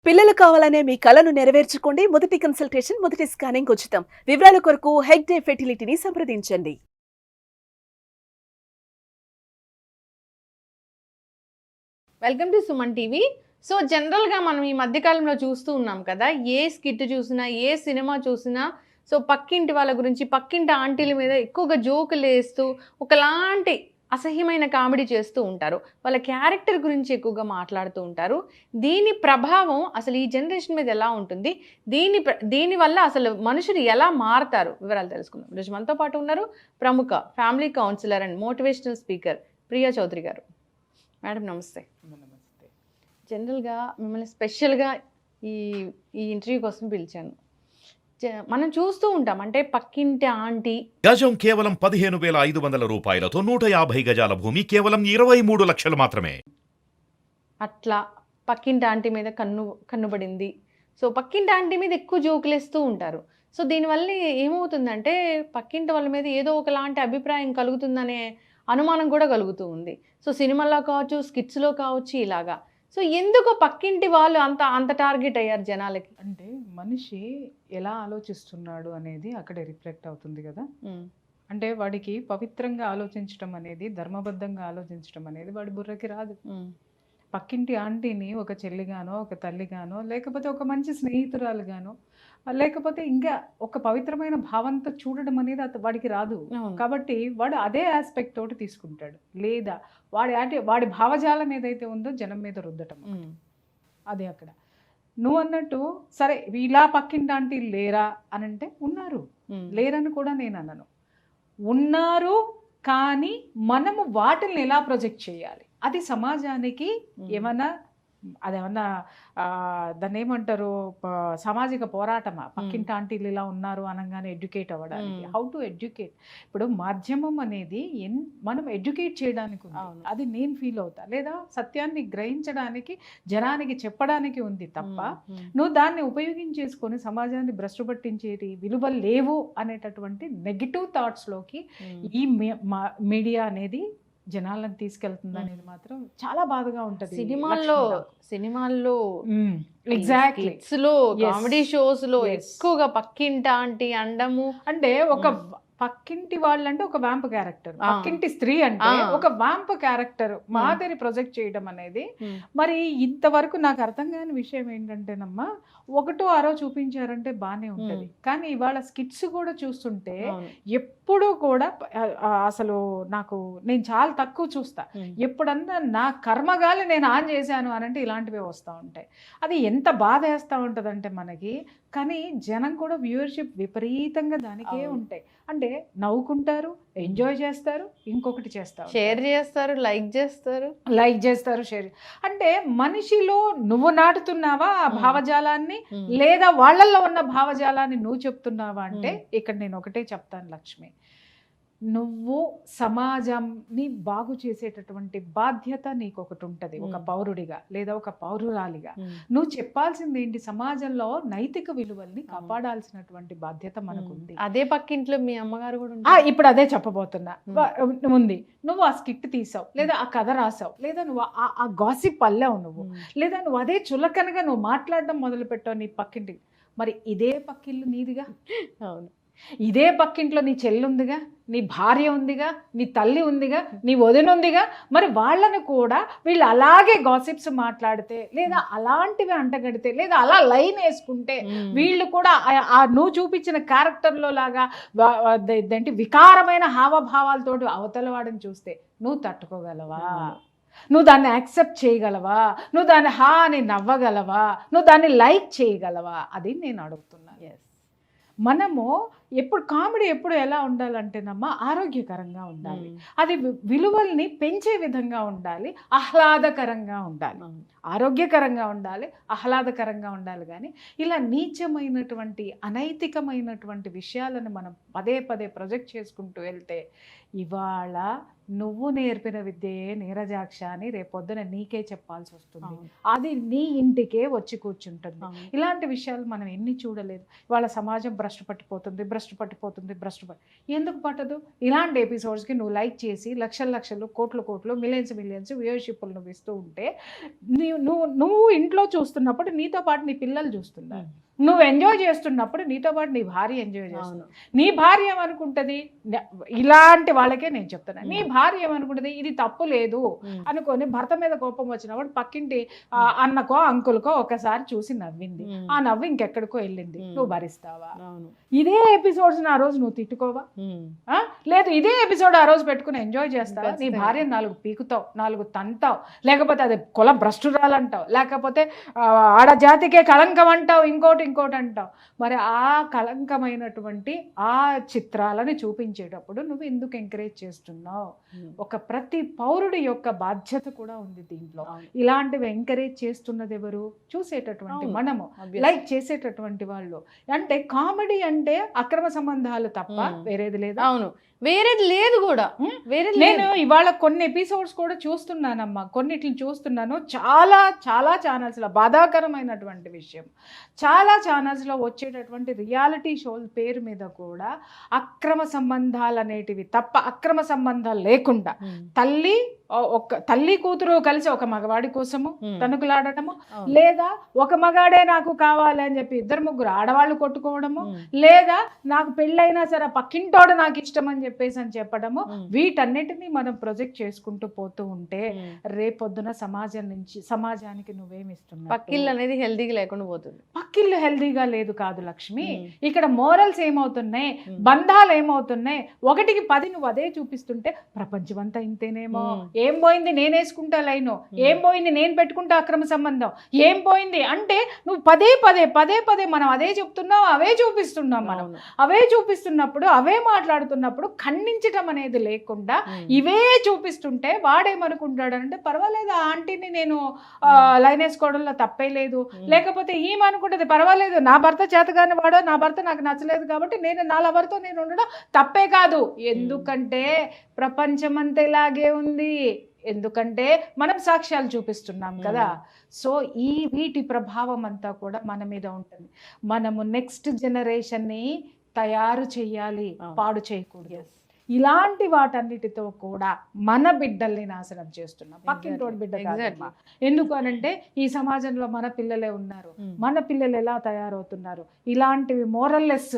పిల్లలు కావాలనే మీ కలను నెరవేర్చుకోండి. మొదటి కన్సల్టేషన్, మొదటి స్కానింగ్ ఉచితం. వివరాల కొరకు హెగ్డే ఫెర్టిలిటీని సంప్రదించండి. Welcome to Suman TV. So జనరల్గా మనం ఈ మధ్యకాలంలో చూస్తూ ఉన్నాం కదా, ఏ స్కిట్ చూసినా, ఏ సినిమా చూసినా సో పక్కింటి వాళ్ళ గురించి, పక్కింటి ఆంటీల మీద ఎక్కువగా జోకులు వేస్తూ ఒకలాంటి అసహ్యమైన కామెడీ చేస్తూ ఉంటారు. వాళ్ళ క్యారెక్టర్ గురించి ఎక్కువగా మాట్లాడుతూ ఉంటారు. దీని ప్రభావం అసలు ఈ జనరేషన్ మీద ఎలా ఉంటుంది, దీనివల్ల అసలు మనుషులు ఎలా మారుతారు, వివరాలు తెలుసుకుందాం. ఈరోజు మనతో పాటు ఉన్నారు ప్రముఖ family counsellor and motivational speaker Priya Chowdary garu. Madam నమస్తే. నమస్తే. జనరల్గా మిమ్మల్ని స్పెషల్గా ఈ ఈ ఇంటర్వ్యూ కోసం పిలిచాను. మనం చూస్తూ ఉంటాం, అంటే పక్కింటి ఆంటీ గజం కేవలం 15,500 రూపాయలతో 150 గజాల భూమి కేవలం 23 లక్షలు మాత్రమే. అట్లా పక్కింటి ఆంటీ మీద కన్నుబడింది. సో పక్కింటి ఆంటీ మీద ఎక్కువ జోకులేస్తూ ఉంటారు. సో దీనివల్ల ఏమవుతుందంటే పక్కింటి వాళ్ళ మీద ఏదో ఒకలాంటి అభిప్రాయం కలుగుతుందనే అనుమానం కూడా కలుగుతూ ఉంది. సో సినిమాలో కావచ్చు, స్కిట్స్లో కావచ్చు, ఇలాగా. సో ఎందుకు పక్కింటి వాళ్ళు అంత టార్గెట్ అయ్యారు జనాలకి? అంటే మనిషి ఎలా ఆలోచిస్తున్నాడు అనేది అక్కడ రిఫ్లెక్ట్ అవుతుంది కదా. అంటే వాడికి పవిత్రంగా ఆలోచించడం అనేది, ధర్మబద్ధంగా ఆలోచించడం అనేది వాడి బుర్రకి రాదు. పక్కింటి ఆంటీని ఒక చెల్లిగానో, ఒక తల్లిగానో, లేకపోతే ఒక మంచి స్నేహితురాలుగానో, లేకపోతే ఇంకా ఒక పవిత్రమైన భావంతో చూడడం అనేది వాడికి రాదు. కాబట్టి వాడు అదే ఆస్పెక్ట్ తోటి తీసుకుంటాడు. లేదా వాడి భావజాలం ఏదైతే ఉందో జనం మీద రుద్దటం. అదే అక్కడ నువ్వు అన్నట్టు, సరే ఇలా పక్కింటి ఆంటీ లేరా అని అంటే ఉన్నారు, లేరని కూడా నేను అన్నను. ఉన్నారు, కానీ మనము వాటిని ఎలా ప్రొజెక్ట్ చేయాలి, అది సమాజానికి ఏమన్నా అదేమన్నా దాన్ని ఏమంటారు, సామాజిక పోరాటమా? పక్కింటి ఆంటీలు ఇలా ఉన్నారు అనగానే ఎడ్యుకేట్ అవ్వడానికి. How to educate? ఇప్పుడు మాధ్యమం అనేది మనం ఎడ్యుకేట్ చేయడానికి ఉంది, అది నేను ఫీల్ అవుతా. లేదా సత్యాన్ని గ్రహించడానికి, జనానికి చెప్పడానికి ఉంది తప్ప నువ్వు దాన్ని ఉపయోగించేసుకొని సమాజాన్ని భ్రష్టు పట్టించేటి, విలువలు లేవు అనేటటువంటి నెగిటివ్ థాట్స్లోకి ఈ మీడియా అనేది జనాలను తీసుకెళ్తుంది అనేది మాత్రం చాలా బాధగా ఉంటది. సినిమాల్లో ఎగ్జాక్ట్లీ కామెడీ షోస్ లో ఎక్కువగా పక్కింటి ఆంటీ అండము అంటే ఒక పక్కింటి వాళ్ళు అంటే ఒక వ్యాంప్ క్యారెక్టర్, పక్కింటి స్త్రీ అంటే ఒక వ్యాంప్ క్యారెక్టర్ మాదిరి ప్రొజెక్ట్ చేయడం అనేది మరి ఇంతవరకు నాకు అర్థం కాని విషయం ఏంటంటేనమ్మా, ఒకటో ఆరో చూపించారంటే బానే ఉంటది, కానీ ఇవాళ స్కిట్స్ కూడా చూస్తుంటే ఎప్పుడు కూడా అసలు నేను చాలా తక్కువ చూస్తా. ఎప్పుడన్నా నా కర్మగాలి నేను ఆన్ చేశాను అని అంటే ఇలాంటివే వస్తూ ఉంటాయి. అది ఎంత బాధ వేస్తూ ఉంటదంటే మనకి, కానీ జనం కూడా వ్యూవర్షిప్ విపరీతంగా దానికే ఉంటాయి. అంటే నవ్వుకుంటారు, ఎంజాయ్ చేస్తారు, ఇంకొకటి చేస్తారు, షేర్ చేస్తారు, లైక్ చేస్తారు, షేర్. అంటే మనిషిలో నువ్వు నాటుతున్నావా ఆ భావజాలాన్ని, లేదా వాళ్ళల్లో ఉన్న భావజాలాన్ని నువ్వు చెప్తున్నావా అంటే ఇక్కడ నేను ఒకటే చెప్తాను లక్ష్మి, నువ్వు సమాజాన్ని బాగు చేసేటటువంటి బాధ్యత నీకు ఒకటి ఉంటుంది. ఒక పౌరుడిగా లేదా ఒక పౌరురాలిగా నువ్వు చెప్పాల్సింది ఏంటి, సమాజంలో నైతిక విలువల్ని కాపాడాల్సినటువంటి బాధ్యత మనకుంది. అదే పక్కింట్లో మీ అమ్మగారు కూడా ఇప్పుడు అదే చెప్పబోతున్నా ఉంది. నువ్వు ఆ స్కిట్ తీసావు, లేదా ఆ కథ రాసావు, లేదా నువ్వు ఆ గాసిప్ అల్లావు, నువ్వు లేదా నువ్వు అదే చులకనగా నువ్వు మాట్లాడడం మొదలు పెట్టావు నీ పక్కింటి. మరి ఇదే పక్కిల్లు నీదిగా. అవును, ఇదే పక్కింట్లో నీ చెల్లి ఉందిగా, నీ భార్య ఉందిగా, నీ తల్లి ఉందిగా, నీ వదిన ఉందిగా. మరి వాళ్ళను కూడా వీళ్ళు అలాగే గాసిప్స్ మాట్లాడితే, లేదా అలాంటివి అంటగడితే, లేదా అలా లైన్ వేసుకుంటే, వీళ్ళు కూడా నువ్వు చూపించిన క్యారెక్టర్లో లాగా ఏంటి వికారమైన హావభావాలతో అవతల వాడిని చూస్తే నువ్వు తట్టుకోగలవా? నువ్వు దాన్ని యాక్సెప్ట్ చేయగలవా? నువ్వు దాన్ని అని నవ్వగలవా? నువ్వు దాన్ని లైక్ చేయగలవా? అది నేను అడుగుతున్నా. మనము కామెడీ ఎప్పుడు ఎలా ఉండాలంటేనమ్మా, ఆరోగ్యకరంగా ఉండాలి, అది విలువల్ని పెంచే విధంగా ఉండాలి, ఆహ్లాదకరంగా ఉండాలి, ఆరోగ్యకరంగా ఉండాలి, ఆహ్లాదకరంగా ఉండాలి. కానీ ఇలా నీచమైనటువంటి అనైతికమైనటువంటి విషయాలను మనం పదే పదే ప్రొజెక్ట్ చేసుకుంటూ వెళ్తే, ఇవాళ నువ్వు నేర్పిన విద్యే నీరజాక్ష అని రేపొద్దున నీకే చెప్పాల్సి వస్తుంది. అది నీ ఇంటికే వచ్చి కూర్చుంటుంది. ఇలాంటి విషయాలు మనం ఎన్ని చూడలేదు. వాళ్ళ సమాజం భ్రష్టు పట్టిపోతుంది. భ్రష్టు పట్టిపోతుంది, ఎందుకు పట్టదు? ఇలాంటి ఎపిసోడ్స్కి నువ్వు లైక్ చేసి లక్షలు కోట్లు మిలియన్స్ వ్యూవర్షిప్లు నువ్వు ఇస్తూ ఉంటే నువ్వు ఇంట్లో చూస్తున్నప్పుడు నీతో పాటు నీ పిల్లలు చూస్తున్నారు, నువ్వు ఎంజాయ్ చేస్తున్నప్పుడు నీతో పాటు నీ భార్య ఎంజాయ్ చేస్తుంది. నీ భార్య ఏమనుకుంటుంది, ఇలాంటి వాళ్ళకే నేను చెప్తున్నా, నీ భార్య ఏమనుకుంటుంది ఇది తప్పు లేదు అనుకొని భర్త మీద కోపం వచ్చినప్పుడు పక్కింటి అన్నకో అంకుల్కో ఒకసారి చూసి నవ్వింది, ఆ నవ్వు ఇంకెక్కడికో వెళ్ళింది, నువ్వు భరిస్తావా? ఇదే ఎపిసోడ్స్ ఆ రోజు నువ్వు తిట్టుకోవా? లేదు ఇదే ఎపిసోడ్ ఆ రోజు పెట్టుకుని ఎంజాయ్ చేస్తావా? నీ భార్య 4 పీకుతావు, 4 తంతావు, లేకపోతే అది కుల భ్రష్టురాలంటావు, లేకపోతే ఆడజాతికే కళంకం అంటావు, ఇంకోటి అంటావు. మరి ఆ కళంకమైనటువంటి ఆ చిత్రాలని చూపించేటప్పుడు నువ్వు ఎందుకు ఎంకరేజ్ చేస్తున్నావు? ఒక ప్రతి పౌరుడి యొక్క బాధ్యత కూడా ఉంది దీంట్లో. ఇలాంటివి ఎంకరేజ్ చేస్తున్నది ఎవరు? చూసేటటువంటి మనము, లైక్ చేసేటటువంటి వాళ్ళు. అంటే కామెడీ అంటే అక్రమ సంబంధాలు తప్ప వేరేది లేదు. అవును, వేరేది లేదు కూడా. నేను ఇవాళ కొన్ని ఎపిసోడ్స్ కూడా చూస్తున్నానమ్మా, కొన్నిటిని చూస్తున్నాను. చాలా ఛానల్స్లో బాధాకరమైనటువంటి విషయం, చాలా ఛానల్స్లో వచ్చేటటువంటి రియాలిటీ షోల పేరు మీద కూడా అక్రమ సంబంధాలు అనేటివి తప్ప, అక్రమ సంబంధాలు లేకుండా తల్లి కూతురు కలిసి ఒక మగవాడి కోసము తణుకులాడటము, లేదా ఒక మగాడే నాకు కావాలి అని చెప్పి 2-3 ఆడవాళ్ళు కొట్టుకోవడము, లేదా నాకు పెళ్ళైనా సరే పక్కింటోడు నాకు ఇష్టం అని చెప్పడము, వీటన్నిటినీ మనం ప్రొజెక్ట్ చేసుకుంటూ పోతూ ఉంటే రేపొద్దున సమాజానికి నువ్వేమిస్తున్నావు? పక్కిళ్ళు అనేది హెల్దీగా లేకుండా పోతుంది. పక్కిళ్ళు హెల్దీగా లేదు కాదు లక్ష్మి, ఇక్కడ మోరల్స్ ఏమవుతున్నాయి, బంధాలు ఏమవుతున్నాయి, 1కి 10 నువ్వు అదే చూపిస్తుంటే ప్రపంచం అంతా ఇంతేనేమో, ఏం పోయింది నేను వేసుకుంటా లైను, ఏం పోయింది నేను పెట్టుకుంటా అక్రమ సంబంధం, ఏం పోయింది అంటే నువ్వు పదే మనం అదే చెప్తున్నావు, అవే చూపిస్తున్నాం. మనం అవే చూపిస్తున్నప్పుడు, అవే మాట్లాడుతున్నప్పుడు ఖండించడం అనేది లేకుండా ఇవే చూపిస్తుంటే వాడేమనుకుంటాడంటే పర్వాలేదు ఆ ఆంటీని నేను లైన్ వేసుకోవడంలో తప్పే లేదు, లేకపోతే ఏమనుకుంటుంది పర్వాలేదు నా భర్త చేతగాని వాడో, నా భర్త నాకు నచ్చలేదు కాబట్టి నేను నా లవర్తో నేను ఉండడం తప్పే కాదు. ఎందుకంటే ప్రపంచం అంతా ఇలాగే ఉంది, ఎందుకంటే మనం సాక్ష్యాలు చూపిస్తున్నాం కదా. సో వీటి ప్రభావం అంతా కూడా మన మీద ఉంటుంది. మనము నెక్స్ట్ జనరేషన్ని తయారు చేయాలి, పాడు చేయకూడదు. ఇలాంటి వాటన్నిటితో కూడా మన బిడ్డల్ని నాశనం చేస్తున్నాం, పక్కింటోడి బిడ్డ కాదమ్మా. ఎందుకు అనంటే ఈ సమాజంలో మన పిల్లలే ఉన్నారు, మన పిల్లలు ఎలా తయారవుతున్నారు, ఇలాంటివి మోరల్లెస్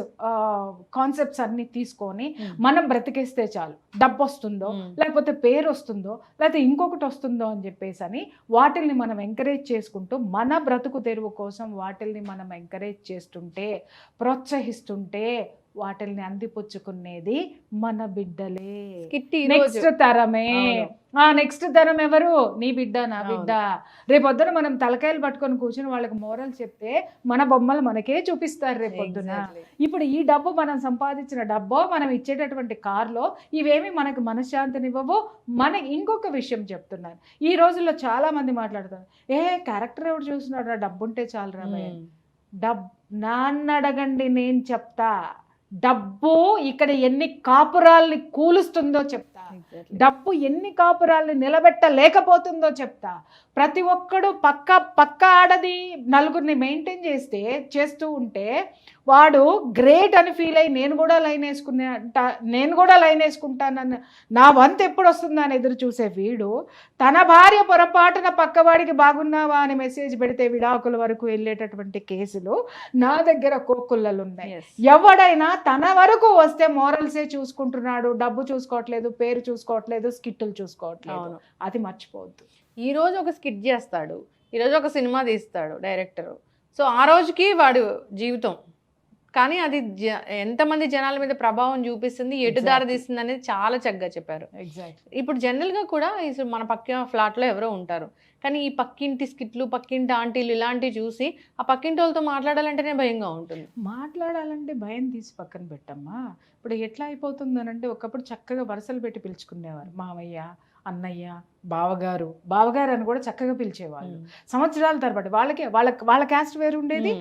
కాన్సెప్ట్స్ అన్ని తీసుకొని మనం బ్రతికేస్తే చాలు, డబ్బు వస్తుందో లేకపోతే పేరు వస్తుందో లేకపోతే ఇంకొకటి వస్తుందో అని చెప్పేసి వాటిల్ని మనం ఎంకరేజ్ చేసుకుంటూ మన బ్రతుకు తెరువు కోసం వాటిల్ని మనం ఎంకరేజ్ చేస్తుంటే, ప్రోత్సహిస్తుంటే వాటిల్ని అందిపుచ్చుకునేది మన బిడ్డలే, నెక్స్ట్ తరమే. నెక్స్ట్ తరం ఎవరు? నీ బిడ్డ, నా బిడ్డ. రేపొద్దున మనం తలకాయలు పట్టుకొని కూర్చుని వాళ్ళకి మోరల్ చెప్తే మన బొమ్మలు మనకే చూపిస్తారు రేపొద్దున. ఇప్పుడు ఈ డబ్బు మనం సంపాదించిన డబ్బో, మనం ఇచ్చేటటువంటి కార్లో ఇవేమి మనకు మనశ్శాంతినివ్వవు. మనకి ఇంకొక విషయం చెప్తున్నాను, ఈ రోజుల్లో చాలా మంది మాట్లాడుతారు, క్యారెక్టర్ ఎవరు చూస్తున్నాడు, డబ్బు ఉంటే చాలు రా. నాన్న అడగండి, నేను చెప్తా. డబ్బు ఇక్కడ ఎన్ని కాపురాల్ని కూలుస్తుందో చెప్తా, డబ్బు ఎన్ని కాపురాల్ని నిలబెట్టలేకపోతుందో చెప్తా. ప్రతి ఒక్కడు పక్క ఆడది 4గురిని మెయింటైన్ చేస్తూ ఉంటే వాడు గ్రేట్ అని ఫీల్ అయ్యి నేను కూడా లైన్ వేసుకుంటానన్న నా వంతు ఎప్పుడు వస్తుందా అని ఎదురు చూసే వీడు తన భార్య పొరపాటున పక్కవాడికి బాగున్నావా అని మెసేజ్ పెడితే విడాకుల వరకు వెళ్ళేటటువంటి కేసులు నా దగ్గర కోకుళ్ళలు ఉన్నాయి. ఎవడైనా తన వరకు వస్తే మోరల్సే చూసుకుంటున్నాడు, డబ్బు చూసుకోవట్లేదు, పేరు చూసుకోవట్లేదు, స్కిట్టులు చూసుకోవట్లేదు. అది మర్చిపోవద్దు. ఈ రోజు ఒక స్కిట్ చేస్తాడు, ఈరోజు ఒక సినిమా తీస్తాడు డైరెక్టరు, సో ఆ రోజుకి వాడు జీవితం, కానీ అది ఎంతమంది జనాల మీద ప్రభావం చూపిస్తుంది, ఎటు దారి తీస్తుంది అనేది చాలా చక్కగా చెప్పారు. ఇప్పుడు జనరల్గా కూడా మన పక్క ఫ్లాట్లో ఎవరో ఉంటారు, కానీ ఈ పక్కింటి స్కిట్లు, పక్కింటి ఆంటీలు ఇలాంటివి చూసి ఆ పక్కింటి వాళ్ళతో మాట్లాడాలంటేనే భయంగా ఉంటుంది. మాట్లాడాలంటే భయం తీసి పక్కన పెట్టమ్మా. ఇప్పుడు ఎట్లా అయిపోతుందనంటే ఒకప్పుడు చక్కగా వరుసలు పెట్టి పిలుచుకునేవారు, మామయ్య, అన్నయ్య, బావగారు అని కూడా చక్కగా పిలిచేవాళ్ళు. సంవత్సరాల తరబడి వాళ్ళ క్యాస్ట్ వేరు ఉండేది,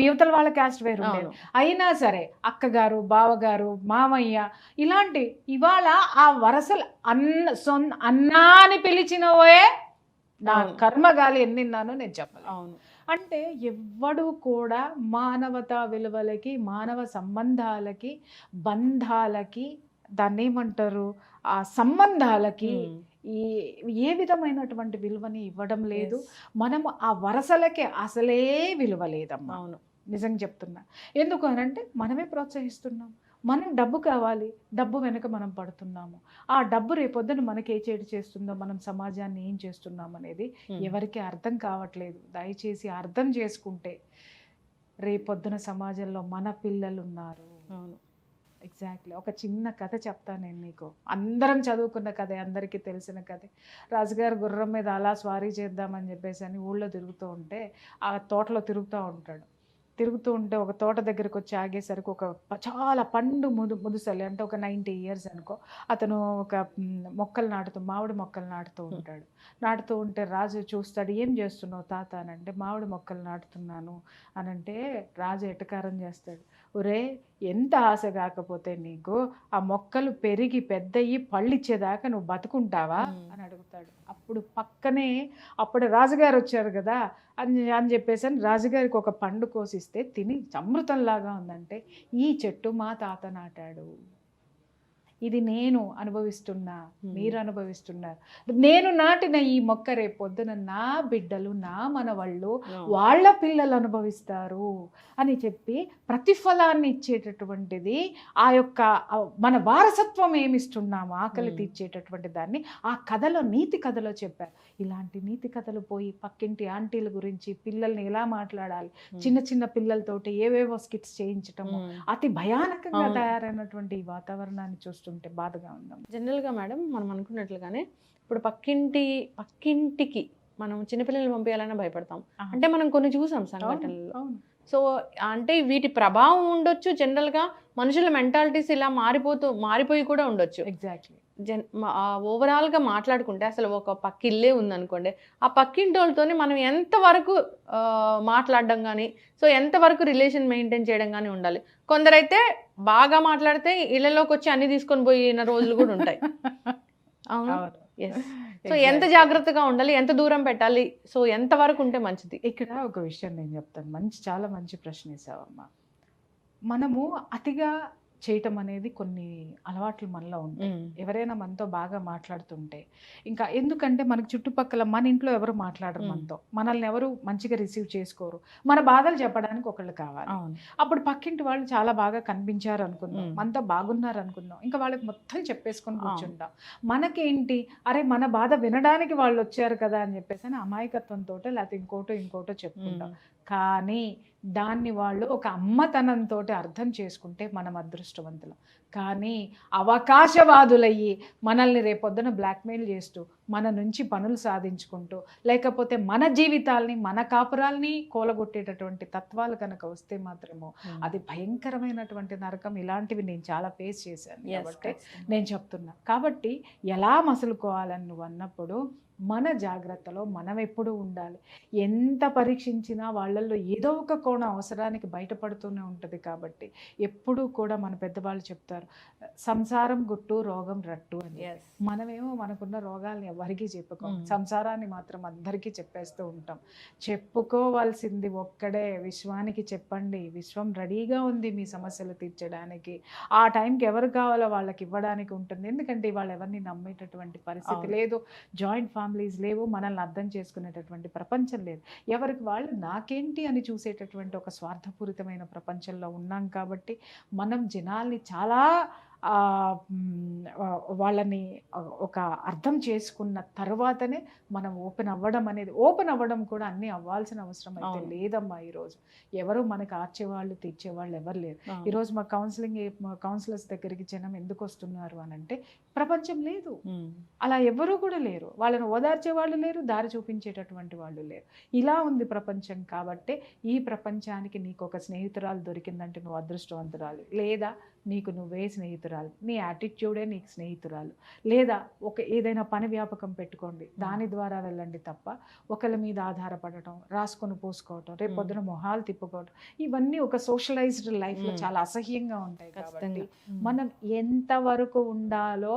యువతల వాళ్ళ క్యాస్ట్ వేరు ఉండేది. అయినా సరే అక్కగారు, బావగారు, మామయ్య ఇలాంటి ఇవాళ ఆ వరసలు అన్నా అని పిలిచినవే నా కర్మగాలి ఎన్నిన్నానో నేను చెప్పాలి. అంటే ఎవ్వడు కూడా మానవతా విలువలకి, మానవ సంబంధాలకి, బంధాలకి, దాన్ని ఏమంటారు, ఆ సంబంధాలకి ఈ ఏ విధమైనటువంటి విలువని ఇవ్వడం లేదు. మనము ఆ వరసలకి అసలే విలువ లేదమ్మా. అవును, నిజంగా చెప్తున్నా. ఎందుకు అనంటే మనమే ప్రోత్సహిస్తున్నాం. మనం డబ్బు కావాలి, డబ్బు వెనుక మనం పడుతున్నాము. ఆ డబ్బు రేపొద్దున మనకి ఏ చేటు చేస్తుందో, మనం సమాజాన్ని ఏం చేస్తున్నాం అనేది ఎవరికి అర్థం కావట్లేదు. దయచేసి అర్థం చేసుకుంటే రేపొద్దున సమాజంలో మన పిల్లలు ఉన్నారు. అవును, ఎగ్జాక్ట్లీ. ఒక చిన్న కథ చెప్తాను నేను నీకు. అందరం చదువుకున్న కథే, అందరికీ తెలిసిన కథే. రాజుగారు గుర్రం మీద అలా స్వారీ చేద్దామని చెప్పేసి అని ఊళ్ళో తిరుగుతూ ఉంటే, ఆ తోటలో తిరుగుతూ ఉంటే ఒక తోట దగ్గరికి వచ్చి ఆగేసరికి ఒక చాలా పండు ముదుసలి, అంటే ఒక 90 years అనుకో, అతను ఒక మామిడి మొక్కలు నాటుతూ ఉంటే రాజు చూస్తాడు. ఏం చేస్తున్నావు తాత అని అంటే, మామిడి మొక్కలు నాటుతున్నాను అనంటే రాజు ఎటకారం చేస్తాడు. ఒరే, ఎంత ఆశ కాకపోతే నీకు, ఆ మొక్కలు పెరిగి పెద్దయి పళ్ళిచ్చేదాకా నువ్వు బతుకుంటావా అని అడుగుతాడు. అప్పుడు రాజుగారు వచ్చారు కదా అని చెప్పేసి అని రాజుగారికి ఒక పండు కోసిస్తే తిని అమృతంలాగా ఉందంటే, ఈ చెట్టు మా తాత నాటాడు, ఇది నేను అనుభవిస్తున్నా, మీరు అనుభవిస్తున్నారు. నేను నాటిన ఈ మొక్క రేపొద్దున నా బిడ్డలు, నా మనవాళ్ళు, వాళ్ళ పిల్లలు అనుభవిస్తారు అని చెప్పి ప్రతిఫలాన్ని ఇచ్చేటటువంటిది ఆ యొక్క మన వారసత్వం ఏమిస్తున్నాము, ఆకలి తీర్చేటటువంటి దాన్ని ఆ కథలో, నీతి కథలో చెప్పారు. ఇలాంటి నీతి కథలు పోయి పక్కింటి ఆంటీల గురించి, పిల్లల్ని ఎలా మాట్లాడాలి, చిన్న చిన్న పిల్లలతోటి ఏవేవో స్కిట్స్ చేయించటము, అతి భయానకంగా తయారైనటువంటి ఈ వాతావరణాన్ని చూస్తుంటే బాధగా ఉందాం. జనరల్గా మేడం మనం అనుకున్నట్లుగానే ఇప్పుడు పక్కింటికి మనం చిన్నపిల్లల్ని పంపించాలన్నా భయపడతాం. అంటే మనం కొన్ని చూసాం సంఘటనలు. సో అంటే వీటి ప్రభావం ఉండొచ్చు. జనరల్గా మనుషుల మెంటాలిటీస్ ఇలా మారిపోయి కూడా ఉండొచ్చు. ఎగ్జాక్ట్లీ. ఓవరాల్గా మాట్లాడుకుంటే అసలు ఒక పక్కిల్లే ఉందనుకోండి, ఆ పక్కింటి వాళ్ళతోనే మనం ఎంతవరకు మాట్లాడడం కానీ, సో ఎంతవరకు రిలేషన్ మెయింటైన్ చేయడం కానీ ఉండాలి. కొందరైతే బాగా మాట్లాడితే ఇళ్ళలోకి వచ్చి అన్ని తీసుకొని పోయిన రోజులు కూడా ఉంటాయి. అవును. సో ఎంత జాగ్రత్తగా ఉండాలి, ఎంత దూరం పెట్టాలి, సో ఎంతవరకు ఉంటే మంచిది? ఇక్కడ ఒక విషయం నేను చెప్తాను. చాలా మంచి ప్రశ్న వేసావమ్మా. మనము అతిగా చేయటం అనేది కొన్ని అలవాట్లు మనలో ఉంటాయి. ఎవరైనా మనతో బాగా మాట్లాడుతుంటే, ఇంకా ఎందుకంటే మనకి చుట్టుపక్కల మన ఇంట్లో ఎవరు మాట్లాడరు మనతో, మనల్ని ఎవరు మంచిగా రిసీవ్ చేసుకోరు, మన బాధలు చెప్పడానికి ఒకళ్ళు కావాలి. అప్పుడు పక్కింటి వాళ్ళు చాలా బాగా కనిపించారు అనుకుందాం, మనతో బాగున్నారు అనుకుందాం, ఇంకా వాళ్ళకి మొత్తం చెప్పేసుకొని కూర్చుంటాం. మనకేంటి, అరే మన బాధ వినడానికి వాళ్ళు వచ్చారు కదా అని చెప్పేసి అని అమాయకత్వంతో లేకపోతే ఇంకోటో చెప్పుకుంటాం. కానీ దాన్ని వాళ్ళు ఒక అమ్మతనంతో అర్థం చేసుకుంటే మనం అదృష్టవంతులం. కానీ అవకాశవాదులయ్యి మనల్ని రేపొద్దున బ్లాక్మెయిల్ చేస్తూ, మన నుంచి పనులు సాధించుకుంటూ, లేకపోతే మన జీవితాల్ని, మన కాపురాల్ని కూలగొట్టేటటువంటి తత్వాలు కనుక వస్తే మాత్రము అది భయంకరమైనటువంటి నరకం. ఇలాంటివి నేను చాలా ఫేస్ చేశాను కాబట్టి నేను చెప్తున్నా. కాబట్టి ఎలా మసులుకోవాలని నువ్వు అన్నప్పుడు మన జాగ్రత్తలో మనం ఎప్పుడూ ఉండాలి. ఎంత పరీక్షించినా వాళ్ళల్లో ఏదో ఒక కోణం అవసరానికి బయటపడుతూనే ఉంటుంది. కాబట్టి ఎప్పుడూ కూడా మన పెద్దవాళ్ళు చెప్తారు, సంసారం గుట్టు రోగం రట్టు అని. మనమేమో మనకున్న రోగాల్ని ఎవరికీ చెప్పుకోం, సంసారాన్ని మాత్రం అందరికీ చెప్పేస్తూ ఉంటాం. చెప్పుకోవాల్సింది ఒక్కడే, విశ్వానికి చెప్పండి, విశ్వం రెడీగా ఉంది మీ సమస్యలు తీర్చడానికి. ఆ టైంకి ఎవరు కావాలో వాళ్ళకి ఇవ్వడానికి ఉంటుంది. ఎందుకంటే వాళ్ళు ఎవరిని నమ్మేటటువంటి పరిస్థితి లేదు, జాయింట్ ఫ్యామిలీస్ లేవు, మనల్ని అర్థం చేసుకునేటటువంటి ప్రపంచం లేదు. ఎవరికి వాళ్ళు నాకేంటి అని చూసేటటువంటి ఒక స్వార్థపూరితమైన ప్రపంచంలో ఉన్నాం. కాబట్టి మనం జనాల్ని చాలా వాళ్ళని ఒక అర్థం చేసుకున్న తర్వాతనే మనం ఓపెన్ అవ్వడం కూడా అన్నీ అవ్వాల్సిన అవసరం అయితే లేదమ్మా. ఈరోజు ఎవరు మనకు ఆర్చేవాళ్ళు తీర్చేవాళ్ళు ఎవరు లేరు. ఈరోజు మా కౌన్సిలర్స్ దగ్గరికి జనం ఎందుకు వస్తున్నారు అని అంటే, ప్రపంచం లేదు, అలా ఎవరు కూడా లేరు, వాళ్ళని ఓదార్చే వాళ్ళు లేరు, దారి చూపించేటటువంటి వాళ్ళు లేరు. ఇలా ఉంది ప్రపంచం. కాబట్టి ఈ ప్రపంచానికి నీకు ఒక స్నేహితురాలు దొరికిందంటే నువ్వు అదృష్టవంతురాలు, లేదా నీకు నువ్వే స్నేహితురాలు, నీ యాటిట్యూడే నీకు స్నేహితురాలు. లేదా ఏదైనా పని వ్యాపకం పెట్టుకోండి, దాని ద్వారా వెళ్ళండి తప్ప ఒకరి మీద ఆధారపడటం, రాసుకొని పోసుకోవటం, రేపు పొద్దున మొహాలు తిప్పుకోవటం, ఇవన్నీ ఒక సోషలైజ్డ్ లైఫ్లో చాలా అసహ్యంగా ఉంటాయి. కాబట్టి మనం ఎంతవరకు ఉండాలో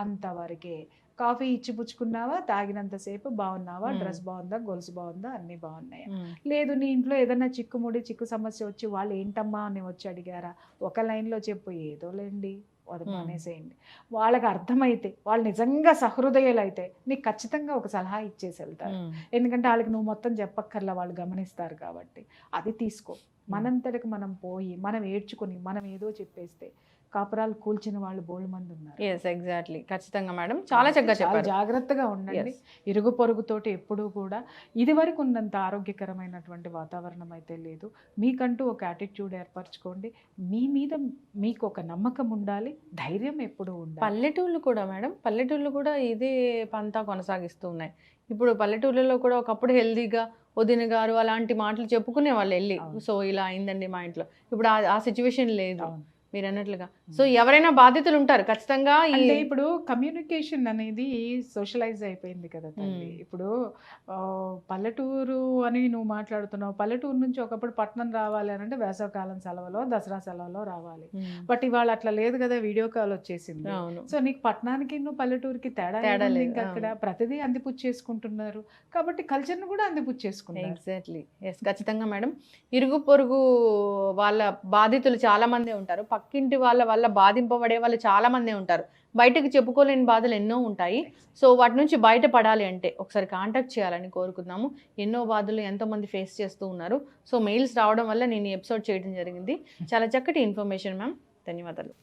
అంతవరకే. కాఫీ ఇచ్చి పుచ్చుకున్నావా, తాగినంతసేపు బాగున్నావా, డ్రెస్ బాగుందా, గొలుసు బాగుందా, అన్నీ బాగున్నాయా? లేదు నీ ఇంట్లో ఏదైనా చిక్కు సమస్య వచ్చి వాళ్ళు ఏంటమ్మా అని వచ్చి అడిగారా, ఒక లైన్లో చెప్పు, ఏదోలేండి అది మానేసేయండి. వాళ్ళకి అర్థమైతే, వాళ్ళు నిజంగా సహృదయులు అయితే నీకు ఖచ్చితంగా ఒక సలహా ఇచ్చేసి వెళ్తారు. ఎందుకంటే వాళ్ళకి నువ్వు మొత్తం చెప్పక్కర్లా, వాళ్ళు గమనిస్తారు కాబట్టి. అది తీసుకో. మనంతటికి మనం పోయి మనం ఏడ్చుకొని మనం ఏదో చెప్పేస్తే కాపురాలు కూల్చిన వాళ్ళు బోల్డ్ మంది ఉన్నారు. ఎస్, ఎగ్జాక్ట్లీ, ఖచ్చితంగా మేడం, చాలా చక్కగా చాలా చెప్పారు. జాగ్రత్తగా ఉండండి. ఇరుగు పొరుగుతోటి ఎప్పుడూ కూడా ఇదివరకు ఉన్నంత ఆరోగ్యకరమైనటువంటి వాతావరణం అయితే లేదు. మీకంటూ ఒక యాటిట్యూడ్ ఏర్పరచుకోండి. మీ మీద మీకు ఒక నమ్మకం ఉండాలి, ధైర్యం ఎప్పుడూ ఉండాలి. పల్లెటూళ్ళు కూడా మేడం, పల్లెటూళ్ళు కూడా ఇదే పంతా కొనసాగిస్తూ ఉన్నాయి. ఇప్పుడు పల్లెటూళ్ళలో కూడా ఒకప్పుడు హెల్దీగా వదిన గారు అలాంటి మాటలు చెప్పుకునే వాళ్ళు వెళ్ళి, సో ఇలా అయిందండి మా ఇంట్లో. ఇప్పుడు ఆ సిచ్యువేషన్ లేదు మీరు అన్నట్లుగా. సో ఎవరైనా బాధితులు ఉంటారు ఖచ్చితంగా. అంటే ఇప్పుడు కమ్యూనికేషన్ అనేది సోషలైజ్ అయిపోయింది కదా తల్లి. ఇప్పుడు పల్లెటూరు అని నువ్వు మాట్లాడుతున్నావు, పల్లెటూరు నుంచి ఒకప్పుడు పట్టణం రావాలి అని అంటే వేసవకాలం సెలవులో, దసరా సెలవులో రావాలి. బట్ ఇవాళ అట్లా లేదు కదా, వీడియో కాల్ వచ్చేసింది. సో నీకు పట్టణానికి నువ్వు పల్లెటూరుకి తేడా లేదు. ఇంకా అక్కడ ప్రతిదీ అందిపుచ్చేసుకుంటున్నారు కాబట్టి కల్చర్ను కూడా అందిపుచ్చేసుకున్నారు. ఎగ్జాక్ట్లీ, ఎస్, ఖచ్చితంగా మేడం. ఇరుగు పొరుగు వాళ్ళ బాధితులు చాలా మంది ఉంటారు, పక్కింటి వాళ్ళ వల్ల బాధింపబడే వాళ్ళు చాలా మంది ఉంటారు. బయటకు చెప్పుకోలేని బాధలు ఎన్నో ఉంటాయి. సో వాటి నుంచి బయటపడాలి అంటే ఒకసారి కాంటాక్ట్ చేయాలని కోరుకుందాము. ఎన్నో బాధలు ఎంతోమంది ఫేస్ చేస్తూ ఉన్నారు. సో మెయిల్స్ రావడం వల్ల నేను ఈ ఎపిసోడ్ చేయడం జరిగింది. చాలా చక్కటి ఇన్ఫర్మేషన్ మ్యామ్, ధన్యవాదాలు.